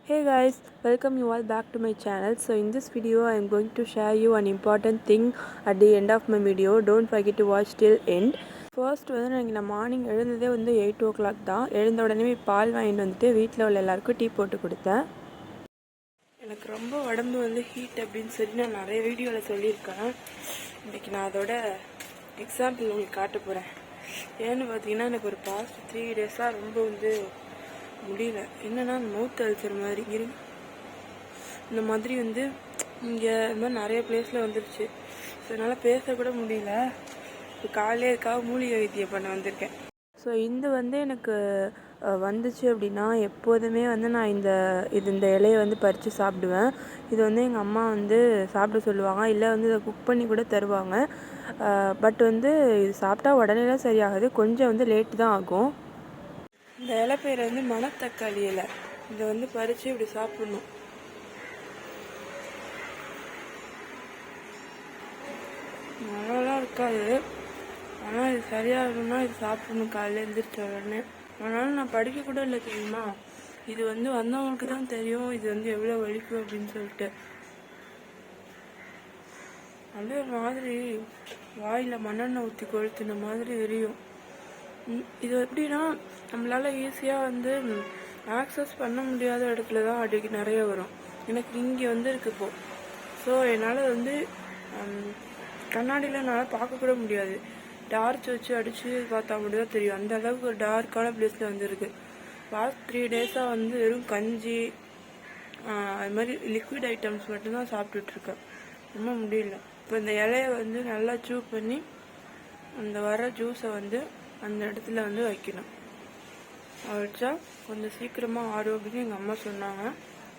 Hey guys, welcome you all back to my channel. So in this video I am going to share you an important thing at the end of my video. Don't forget to watch till end. First நான் morning எழுந்ததே 8 o'clock தான். எழுந்த உடனே பால் வாங்கிட்டு வந்துட்டு வீட்டில் உள்ள எல்லாருக்கும் tea போட்டு கொடுத்தேன். எனக்கு ரொம்ப உடம்பு ஹீட் அப்படின்னு சொல்லி நான் நிறைய வீடியோவில் சொல்லியிருக்கேன். இன்றைக்கி நான் அதோட எக்ஸாம்பிள் உங்களுக்கு காட்ட போகிறேன். ஏன்னு பார்த்தீங்கன்னா எனக்கு ஒரு பாஸ்ட் 3 days ரொம்ப முடியல. என்னன்னா மவுத் அல்சர் மாதிரி இந்த மாதிரி இங்கே இந்த மாதிரி நிறைய பிளேஸில் வந்துருச்சு. ஸோ என்னால் பேசக்கூட முடியல. இப்போ காலையிலே இருக்காக மூலிகை வைத்தியம் பண்ண வந்திருக்கேன். ஸோ எனக்கு வந்துச்சு அப்படின்னா எப்போதுமே நான் இந்த இலையை பறித்து சாப்பிடுவேன். இது எங்கள் அம்மா சாப்பிட சொல்லுவாங்க, இல்லை இதை குக் பண்ணி கூட தருவாங்க. பட் இது சாப்பிட்டா உடனேலாம் சரியாகாது, கொஞ்சம் லேட்டு தான் ஆகும். இந்த இலை பேர் மணத்தக்காளி இலை. இதை பறித்து இப்படி சாப்பிடணும். நல்லாலாம் இருக்காது, ஆனால் இது சரியாகணும்னா இது சாப்பிடணும் காலையில் எழுந்திரிச்ச உடனே. ஆனாலும் நான் படிக்க கூட இல்லை தெரியுமா. இது வந்தவங்களுக்கு தான் தெரியும் இது எவ்வளோ வலிக்கும் அப்படின்னு சொல்லிட்டு. அப்படியே ஒரு மாதிரி வாயில் மண்ணெண்ணெய் ஊற்றி கொளுத்துன மாதிரி எரியும். இது எப்படின்னா நம்மளால் ஈஸியாக ஆக்சஸ் பண்ண முடியாத இடத்துல தான் அடிக்கடி நிறைய வரும். எனக்கு இங்கே இருக்கு இப்போ. ஸோ என்னால் கண்ணாடியில் என்னால் பார்க்கக்கூட முடியாது. டார்ச் வச்சு அடித்து பார்த்தா மட்டும் தான் தெரியும். அந்த அளவுக்கு ஒரு டார்க்கான பிளேஸில் இருக்குது. லாஸ்ட் 3 days வெறும் கஞ்சி அது மாதிரி லிக்விட் ஐட்டம்ஸ் மட்டும்தான் சாப்பிட்டுட்ருக்கேன். ரொம்ப முடியல. இப்போ இந்த இலையை நல்லா சூ பண்ணி அந்த வர ஜூஸை அந்த இடத்துல வைக்கணும். வச்சா கொஞ்சம் சீக்கிரமாக ஆடும் அப்படின்னு எங்கள் அம்மா சொன்னாங்க.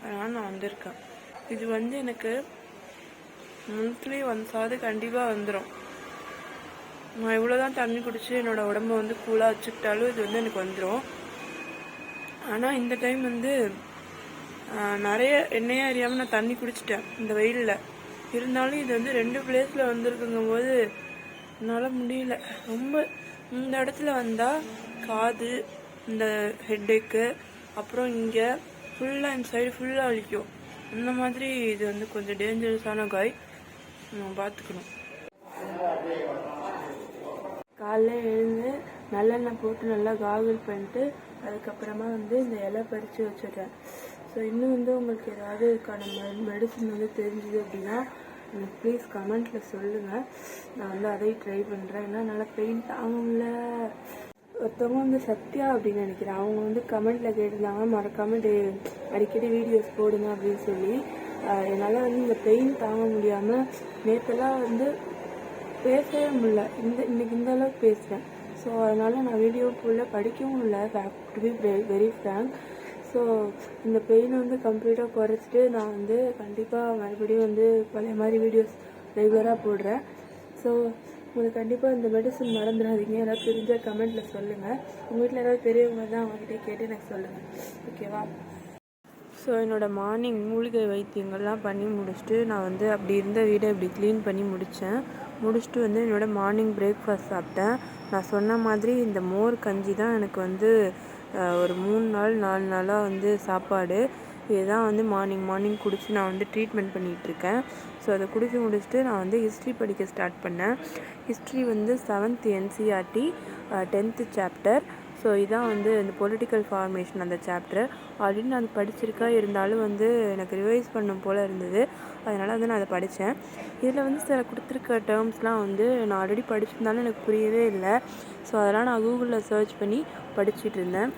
அதனால் நான் வந்திருக்கேன். இது எனக்கு மந்த்லி ஒன்ஸாவது கண்டிப்பாக வந்துடும். நான் இவ்வளோதான் தண்ணி குடித்து என்னோடய உடம்பை கூலாக வச்சுக்கிட்டாலும் இது எனக்கு வந்துடும். ஆனால் இந்த டைம் நிறைய எண்ணெயாக அறியாமல் நான் தண்ணி குடிச்சிட்டேன் இந்த வெயிலில். இருந்தாலும் இது 2 பிளேஸில் வந்திருக்குங்கும் போது என்னால் முடியல. ரொம்ப இந்த இடத்துல வந்தால் காது, இந்த ஹெட்டேக்கு, அப்புறம் இங்கே ஃபுல்லாக இந்த சைடு ஃபுல்லாக வலிக்கும். அந்த மாதிரி இது கொஞ்சம் டேஞ்சரஸான காய், நம்ம பார்த்துக்கணும். காலைல எழுந்து நல்லெண்ணெய் போட்டு நல்லா காகுல் பண்ணிட்டு அதுக்கப்புறமா இந்த இலை பறித்து வச்சிடுறேன். ஸோ இன்னும் உங்களுக்கு ஏதாவது இதுக்கான மெடிசன் தெரிஞ்சுது அப்படின்னா ப்ளீஸ் கமெண்ட்டில் சொல்லுங்கள். நான் அதை ட்ரை பண்ணுறேன். ஏன்னா என்னால் பெயின் தாங்க முடியல. ஒருத்தவங்க சத்யா அப்படின்னு நினைக்கிறேன், அவங்க கமெண்ட்டில் கேட்டிருந்தாங்க மறக்காமல் அடிக்கடி வீடியோஸ் போடுங்க அப்படின்னு சொல்லி. என்னால் இந்த பெயின் தாங்க முடியாமல் நேற்றெல்லாம் பேசவே முடியல. இன்னைக்கு இந்த அளவுக்கு பேசுகிறேன். ஸோ அதனால் நான் வீடியோ ஃபுல்லாக படிக்கவும் இல்லை, to be very frank. So இந்த பெயினை கம்ப்ளீட்டாக குறைச்சிட்டு நான் கண்டிப்பாக மறுபடியும் பழைய மாதிரி வீடியோஸ் ரெகுலராக போடுறேன். ஸோ உங்களுக்கு கண்டிப்பாக இந்த மெடிசன் மறந்துடாதீங்க. ஏதாவது தெரிஞ்சால் கமெண்ட்டில் சொல்லுங்கள். உங்கள் வீட்டில் ஏதாவது பெரியவங்க தான் அவங்ககிட்ட கேட்டு எனக்கு சொல்லுங்கள், ஓகேவா? ஸோ என்னோடய மார்னிங் மூலிகை வைத்தியங்கள்லாம் பண்ணி முடிச்சுட்டு நான் அப்படி இருந்த வீடை இப்படி க்ளீன் பண்ணி முடிச்சுட்டு என்னோடய மார்னிங் பிரேக்ஃபாஸ்ட் சாப்பிட்டேன். நான் சொன்ன மாதிரி இந்த மோர் கஞ்சி தான் எனக்கு ஒரு 3 நாள் 4 நாளாக சாப்பாடு. இதுதான் மார்னிங் குடித்து நான் ட்ரீட்மெண்ட் பண்ணிகிட்ருக்கேன். ஸோ அதை குடித்து முடிச்சுட்டு நான் ஹிஸ்ட்ரி படிக்க ஸ்டார்ட் பண்ணேன். History 7th NCERT 10th chapter. So இதான் இந்த பொலிட்டிக்கல் ஃபார்மேஷன் அந்த சாப்டர். ஆல்ரெடி நான் படிச்சிருக்கேன், இருந்தாலும் எனக்கு ரிவைஸ் பண்ணும் போல் இருந்தது. அதனால் நான் அதை படித்தேன். இதில் சில கொடுத்துருக்க டேர்ம்ஸ்லாம் நான் ஆல்ரெடி படிச்சிருந்தாலும் எனக்கு புரியவே இல்லை. ஸோ அதெல்லாம் நான் கூகுளில் சர்ச் பண்ணி படிச்சுட்டு இருந்தேன்.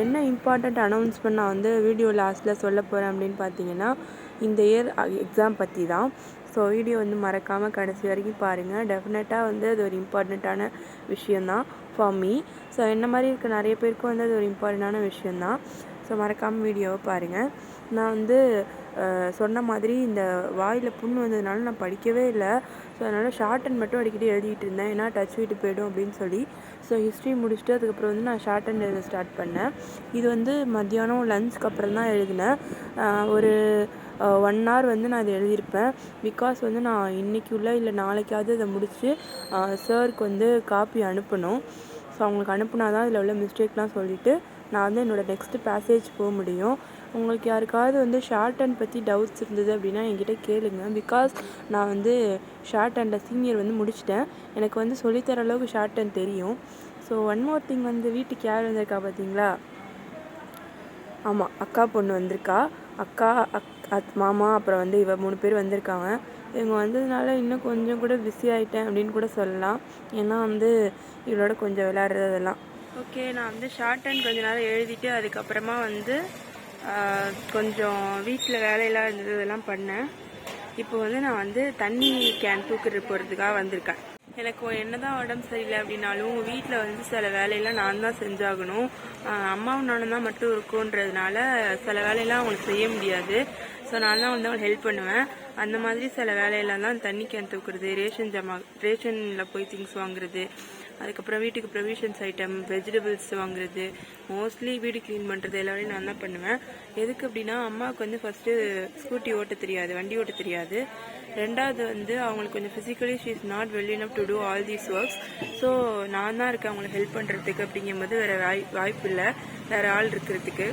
என்ன இம்பார்ட்டண்ட் அனௌன்ஸ்மெண்ட் நான் வீடியோ லாஸ்ட்டில் சொல்ல போகிறேன் அப்படின்னு பார்த்தீங்கன்னா, இந்த இயர் எக்ஸாம் பற்றி தான். ஸோ வீடியோ மறக்காமல் கடைசி வரைக்கும் பாருங்கள். டெஃபினட்டாக அது ஒரு இம்பார்ட்டண்ட்டான விஷயந்தான் ஃபார் மீ. ஸோ என்ன மாதிரி இருக்க நிறைய பேருக்கும் அது ஒரு இம்பார்ட்டண்ட்டான விஷயந்தான். ஸோ மறக்காமல் வீடியோவை பாருங்கள். நான் சொன்ன மாதிரி இந்த வாயில் புண்ணு வந்ததுனால நான் படிக்கவே இல்லை. ஸோ அதனால் ஷார்ட் அண்ட் மட்டும் அடிக்கடி எழுதிட்டு இருந்தேன், ஏன்னா டச் விட்டு போய்டும் அப்படின்னு சொல்லி. ஸோ ஹிஸ்ட்ரி முடிச்சுட்டு அதுக்கப்புறம் நான் ஷார்ட் அண்ட் எழுத ஸ்டார்ட் பண்ணேன். இது மத்தியானம் லஞ்சுக்கு அப்புறம் தான் எழுதினேன். ஒரு 1 hour நான் இதை எழுதியிருப்பேன். பிகாஸ் நான் இன்றைக்குள்ள இல்லை நாளைக்காவது இதை முடித்து சாருக்கு காப்பி அனுப்பணும். ஸோ அவங்களுக்கு அனுப்புனா தான் இதில் உள்ள மிஸ்டேக்லாம் சொல்லிவிட்டு நான் வந்து என்னோடய நெக்ஸ்ட்டு பேசேஜ் போக முடியும். உங்களுக்கு யாருக்காவது வந்து ஷார்ட் ஹேண்ட் பற்றி டவுட்ஸ் இருந்தது அப்படின்னா என்கிட்ட கேளுங்க. பிகாஸ் நான் வந்து ஷார்ட் ஹேண்டில் சீனியர் வந்து முடிச்சிட்டேன். எனக்கு வந்து சொல்லித்தர அளவுக்கு ஷார்ட் ஹேண்ட் தெரியும். ஸோ ஒன் மோர் திங் வந்து வீட்டுக்கு யார் வந்திருக்கா பார்த்தீங்களா? ஆமாம், அக்கா பொண்ணு வந்திருக்கா. அக்கா மாமா அப்புறம் வந்து இவ 3 பேர் வந்திருக்காங்க. இவங்க வந்ததுனால இன்னும் கொஞ்சம் கூட பிஸி ஆகிட்டேன் அப்படின்னு கூட சொல்லலாம். ஏன்னா வந்து இவளோட கொஞ்சம் விளையாடுறது அதெல்லாம். ஓகே, நான் வந்து ஷார்ட் ஹேண்ட் கொஞ்ச நேரம் எழுதிட்டு அதுக்கப்புறமா வந்து கொஞ்சம் வீட்டில் வேலையெல்லாம் இருந்தது இதெல்லாம் பண்ணேன். இப்போ வந்து நான் வந்து தண்ணி கேன் தூக்கிட்டு போகிறதுக்காக வந்திருக்கேன். எனக்கு என்னதான் உடம்பு சரியில்லை அப்படின்னாலும் வீட்டில் வந்து சில வேலையெல்லாம் நான் தான் செஞ்சாகணும். அம்மாவும் நானும் தான் மட்டும் இருக்குன்றதுனால சில வேலையெல்லாம் அவங்களுக்கு செய்ய முடியாது. ஸோ நான் தான் வந்து அவங்களுக்கு ஹெல்ப் பண்ணுவேன். அந்த மாதிரி சில வேலையெல்லாம் தான் தண்ணி கேன் தூக்குறது, ரேஷனில் போய் திங்ஸ் வாங்குறது, அதுக்கப்புறம் வீட்டுக்கு ப்ரொவிஷன்ஸ் ஐட்டம், வெஜிடபிள்ஸ் வாங்குறது, மோஸ்ட்லி வீடு க்ளீன் பண்ணுறது எல்லா வேலையும் நான் தான் பண்ணுவேன். எதுக்கு அப்படின்னா அம்மாவுக்கு வந்து ஃபஸ்ட்டு ஸ்கூட்டி ஓட்ட தெரியாது, வண்டி ஓட்ட தெரியாது. ரெண்டாவது வந்து அவங்களுக்கு கொஞ்சம் physically she is not well enough to do all these works. So நான் தான் இருக்கேன் அவங்களுக்கு ஹெல்ப் பண்ணுறதுக்கு. அப்படிங்கும்போது வேறு வாய்ப்பு இல்லை வேறு ஆள் இருக்கிறதுக்கு.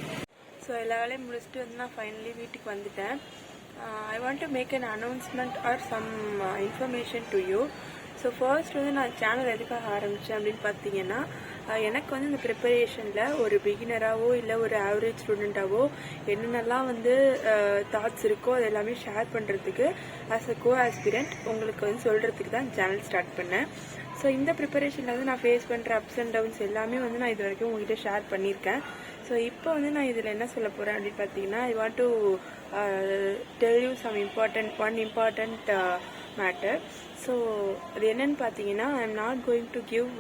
ஸோ எல்லா வேலையும் முடிச்சுட்டு வந்து நான் ஃபைனலி வீட்டுக்கு வந்துட்டேன். I want to make an announcement or some information to you. So first வந்து நான் சேனல் எதுக்காக ஆரம்பித்தேன் அப்படின்னு பார்த்தீங்கன்னா, எனக்கு வந்து இந்த ப்ரிப்பரேஷனில் ஒரு பிகினராகவோ இல்லை ஒரு ஆவரேஜ் ஸ்டூடெண்ட்டாகவோ என்னென்னலாம் வந்து தாட்ஸ் இருக்கோ அது எல்லாமே ஷேர் பண்ணுறதுக்கு ஆஸ் அ கோ ஆஸ்பிரண்ட் உங்களுக்கு வந்து சொல்கிறதுக்கு தான் சேனல் ஸ்டார்ட் பண்ணேன். ஸோ இந்த ப்ரிப்பரேஷனில் வந்து நான் ஃபேஸ் பண்ணுற அப்ஸ் அண்ட் டவுன்ஸ் எல்லாமே வந்து நான் இது வரைக்கும் உங்கள்கிட்ட ஷேர் பண்ணியிருக்கேன். ஸோ இப்போ வந்து நான் இதில் என்ன சொல்ல போகிறேன் அப்படின்னு பார்த்தீங்கன்னா, I want to tell you some one important matter. So அது என்னன்னு பார்த்தீங்கன்னா, I am not going to give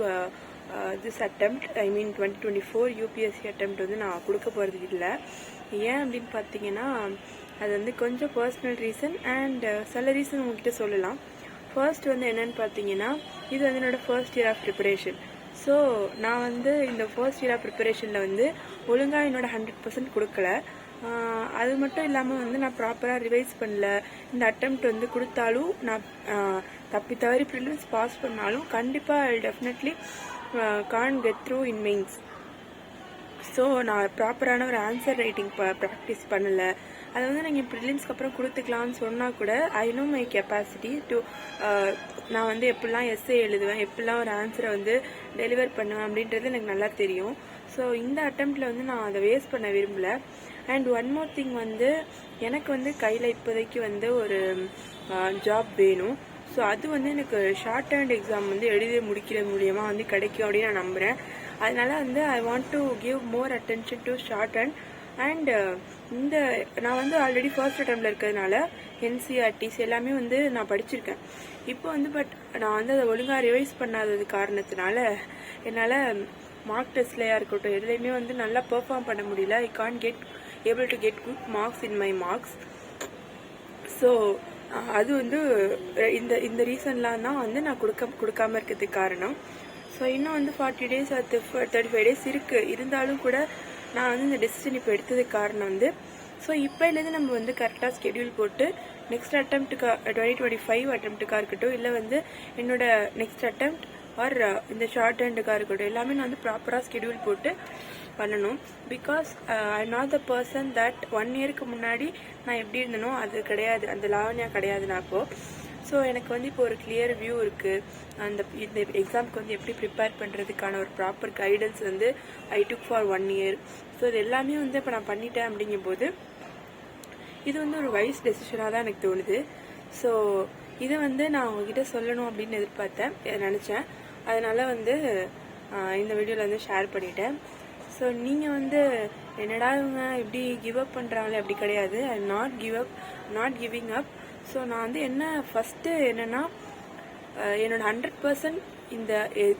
this attempt, I mean 2024 UPSC attempt வந்து நான் கொடுக்க போகிறது இல்லை. ஏன் அப்படின்னு பார்த்தீங்கன்னா, அது வந்து கொஞ்சம் பர்சனல் ரீசன் அண்ட் சில ரீசன் உங்ககிட்ட சொல்லலாம். ஃபர்ஸ்ட் வந்து என்னன்னு பார்த்தீங்கன்னா, இது வந்து என்னோடய first year of preparation. So நான் வந்து இந்த ஃபர்ஸ்ட் இயர் ஆஃப் ப்ரிப்பரேஷனில் வந்து ஒழுங்காக என்னோட 100% கொடுக்கல. அது மட்டும் இல்லாமல் வந்து நான் ப்ராப்பராக ரிவைஸ் பண்ணல. இந்த அட்டெம்ப்ட் வந்து கொடுத்தாலும் நான் தப்பி தவறி ப்ரிலிம்ஸ் பாஸ் பண்ணாலும் கண்டிப்பாக I definitely can get through in mains. So நான் ப்ராப்பரான ஒரு ஆன்சர் ரைட்டிங் ப்ராக்டிஸ் பண்ணலை. அதை வந்து நீங்கள் ப்ரிலிம்ஸ்க்கு அப்புறம் கொடுத்துக்கலான்னு சொன்னால் கூட I know my capacity to நான் வந்து எப்படிலாம் எஸ்ஏ எழுதுவேன், எப்படிலாம் ஒரு ஆன்சரை வந்து டெலிவர் பண்ணுவேன் அப்படின்றது எனக்கு நல்லா தெரியும். ஸோ இந்த அட்டெம்ப்டில் வந்து நான் அதை வேஸ்ட் பண்ண விரும்பலை. அண்ட் ஒன் மோர் திங் வந்து எனக்கு வந்து கையில் இப்போதைக்கு வந்து ஒரு ஜாப் வேணும். ஸோ அது வந்து எனக்கு ஷார்ட் ஹேண்ட் எக்ஸாம் வந்து எழுதி முடிக்கிறது மூலியமாக வந்து கிடைக்கும் அப்படின்னு நான் நம்புகிறேன். அதனால வந்து ஐ want to give more attention to short hand. And இந்த நான் வந்து ஆல்ரெடி ஃபர்ஸ்ட் அட்டெம்ப்டில் இருக்கிறதுனால NCERTs எல்லாமே வந்து நான் படிச்சிருக்கேன். இப்போ வந்து பட் நான் வந்து அதை ஒழுங்காக ரிவைஸ் பண்ணாதது காரணத்தினால என்னால் மார்க் டெஸ்ட்லையாக இருக்கட்டும் எதுலேயுமே வந்து நல்லா பெர்ஃபார்ம் பண்ண முடியல. I can't able to get good marks in my marks. So அது வந்து இந்த ரீசன்லாம் தான் வந்து நான் கொடுக்காம இருக்கிறதுக்கு காரணம். ஸோ இன்னும் வந்து 40 days 35 days இருந்தாலும் கூட நான் வந்து இந்த டெசிஷன் இப்போ எடுத்ததுக்கு காரணம் வந்து ஸோ இப்போலேருந்து நம்ம வந்து கரெக்டாக ஸ்கெடியூல் போட்டு நெக்ஸ்ட் அட்டெம்ப்ட்டுக்கா 2025 அட்டெம்ப்ட்டுக்காக இருக்கட்டும் இல்லை வந்து என்னோட நெக்ஸ்ட் அட்டெம்ப்ட் ஆர் இந்த ஷார்ட் ஹேண்டுக்காக இருக்கட்டும் எல்லாமே நான் வந்து ப்ராப்பராக ஸ்கெடியூல் போட்டு பண்ணணும். Because I am not the person that 1 yearக்கு முன்னாடி நான் எப்படி இருந்தனோ அது கிடையாது, அந்த லாவண்யா கிடையாது நான் இப்போது. ஸோ எனக்கு வந்து இப்போ ஒரு கிளியர் வியூ இருக்குது. இந்த எக்ஸாமுக்கு வந்து எப்படி ப்ரிப்பேர் பண்ணுறதுக்கான ஒரு ப்ராப்பர் கைடன்ஸ் வந்து ஐ டுக் ஃபார் 1 year. ஸோ இது எல்லாமே வந்து இப்போ நான் பண்ணிட்டேன் அப்படிங்கும்போது இது வந்து ஒரு வைஸ் டெசிஷனாக தான் எனக்கு தோணுது. ஸோ இதை வந்து நான் உங்ககிட்ட சொல்லணும் அப்படின்னு நினச்சேன். அதனால் வந்து இந்த வீடியோவில் வந்து ஷேர் பண்ணிட்டேன். ஸோ நீங்கள் வந்து என்னடா இவங்க இப்படி கிவ் அப் பண்ணுறாங்களே, அப்படி கிடையாது. ஐ am not giving up. So நான் வந்து ஃபஸ்ட்டு என்னென்னா என்னோட 100% இந்த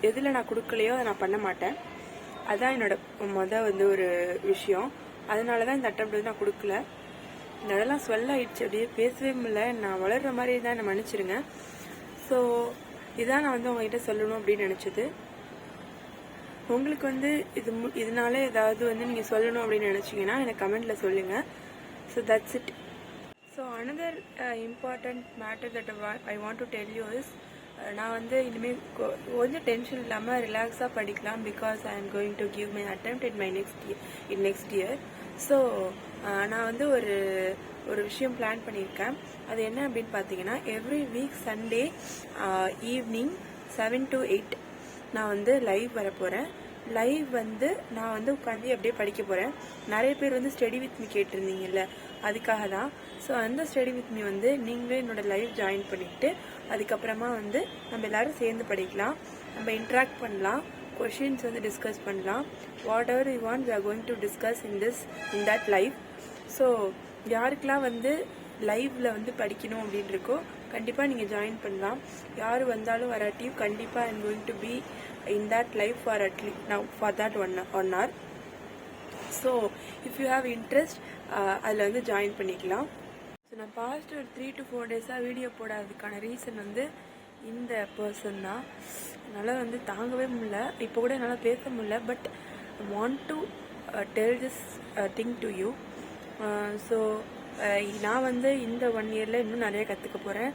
எதில் நான் கொடுக்கலையோ அதை நான் பண்ண மாட்டேன். அதுதான் என்னோட வந்து ஒரு விஷயம். அதனால தான் இந்த அட்டெம்ப்ட் வந்து நான் கொடுக்கல. இந்த இதெல்லாம் ஸ்வெல் ஆயிடுச்சு, அப்படியே பேசவே முடியல. நான் வளர்கிற மாதிரி தான் என்னை மன்னிச்சிருங்க. ஸோ இதான் நான் வந்து உங்ககிட்ட சொல்லணும் அப்படின்னு நினச்சது. உங்களுக்கு வந்து இதனால ஏதாவது வந்து நீங்கள் சொல்லணும் அப்படின்னு நினச்சிங்கன்னா எனக்கு கமெண்ட்டில் சொல்லுங்கள். So that's it. So another important matter that I want to tell you is நான் வந்து இனிமேல் கொஞ்சம் டென்ஷன் இல்லாமல் ரிலாக்ஸாக படிக்கலாம். Because I am going to give my attempt in next year. So நான் வந்து ஒரு விஷயம் பிளான் பண்ணியிருக்கேன். அது என்ன அப்படின்னு பார்த்தீங்கன்னா, every week Sunday evening 7 to 8 நான் வந்து லைவ் வர போகிறேன். லைவ் வந்து நான் வந்து உட்காந்து அப்படியே படிக்க போகிறேன். நிறைய பேர் வந்து ஸ்டடி வித் மீ கேட்டிருந்தீங்கல்ல, அதுக்காக தான். ஸோ அந்த ஸ்டடி வித் மீ வந்து நீங்களே என்னோட லைவ் ஜாயின் பண்ணிவிட்டு அதுக்கப்புறமா வந்து நம்ம எல்லாரும் சேர்ந்து படிக்கலாம், நம்ம இன்ட்ராக்ட் பண்ணலாம், கொஷின்ஸ் வந்து டிஸ்கஸ் பண்ணலாம். Whatever you want we are going to discuss in that live. So யாருக்கெல்லாம் வந்து லைவ்ல வந்து படிக்கணும் அப்படின்னு இருக்கோ கண்டிப்பாக நீங்கள் ஜாயின் பண்ணலாம். யார் வந்தாலும் வராட்டியும் கண்டிப்பாக I'm going to be in that live for that one hour. So if you have interest அதில் வந்து ஜாயின் பண்ணிக்கலாம். ஸோ நான் பாஸ்ட் ஒரு 3 to 4 days வீடியோ போடாததுக்கான ரீசன் வந்து இந்த பர்சன் தான். என்னால் வந்து தாங்கவே முடியல, இப்போ கூட என்னால் பேச முடியல. But I want to tell this thing to you. So நான் வந்து இந்த 1 yearல இன்னும் நிறைய கற்றுக்க போகிறேன்.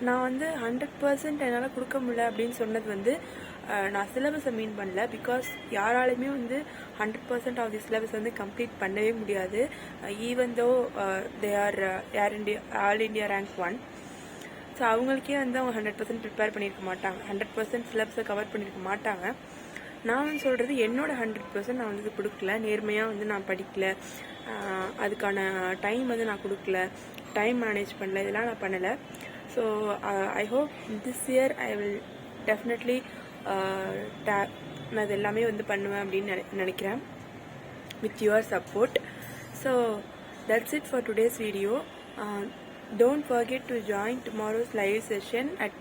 நான் வந்து 100% என்னால் கொடுக்க முடியல அப்படின்னு சொன்னது வந்து நான் சிலபஸை மீன் பண்ணல. பிகாஸ் யாராலுமே வந்து 100% ஆஃப் தி சிலபஸ் வந்து கம்ப்ளீட் பண்ணவே முடியாது. Even though they are all India rank 1. So அவங்களுக்கே வந்து அவங்க 100% ப்ரிப்பேர் பண்ணியிருக்க மாட்டாங்க, 100% சிலபஸை கவர் பண்ணியிருக்க மாட்டாங்க. நான் சொல்கிறது என்னோட 100% நான் வந்து கொடுக்கல, நேர்மையாக வந்து நான் படிக்கல, அதுக்கான டைம் வந்து நான் கொடுக்கல, டைம் மேனேஜ் பண்ணல, இதெல்லாம் நான் பண்ணலை. So I hope this year I will definitely நான் இது எல்லாமே வந்து பண்ணுவேன் அப்படின்னு நினைக்கிறேன், with your support. So that's it for today's video. Don't forget to join tomorrow's live session at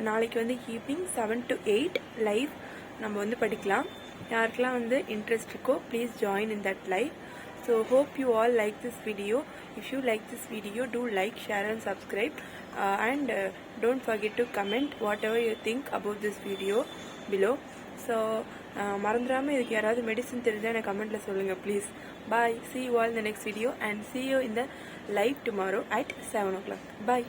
நாளைக்கு வந்து ஈவினிங் 7 to 8 லைவ் நம்ம வந்து படிக்கலாம். யாருக்கெல்லாம் வந்து இன்ட்ரெஸ்ட் இருக்கோ please join in that live. So hope you all like this video. If you like this video, do like, share and subscribe, and don't forget to comment whatever you think about this video below. So மறந்துடாம இதுக்கு யாராவது medicine தெரிஞ்சா எனக்கு கமெண்ட்ல சொல்லுங்க please. Bye. See you all in the next video and see you in the live tomorrow at 7 o'clock. Bye.